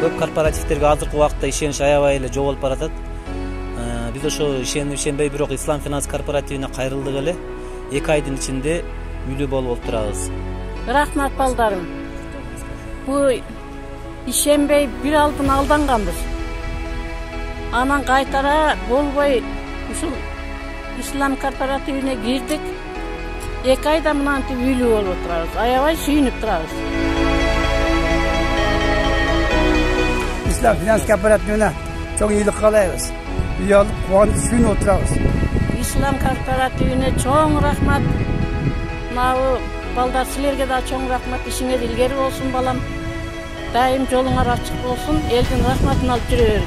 Көп корпоративтерге азыркы убакытта ишенич аябай эле жоголуп баратат. Биз ошо ишенбей бирок Ислам финанс корпоративине кайрылдык эле. 2 айдын ичинде үйлүү болуп турабыз. Рахмат балдарым. Бу ишенбей бир алданганбыз. Анан кайтара болбой ушул Ислам корпоративине кирдик. 2 айда мынантип үйлүү болуп турабыз. Аябай сүйүнүп турабыз. İslam Finans Kooperatifine çok iyilik kalayız. Üyelik kuandı suyun oturarız. İslam Kooperatifine çok rahmat. Navu baldar silerge de çok rahmat. İşiniz ilgeri olsun balam. Daim yolunlar açık olsun. Elden rahmatını alıp yürüyoruz.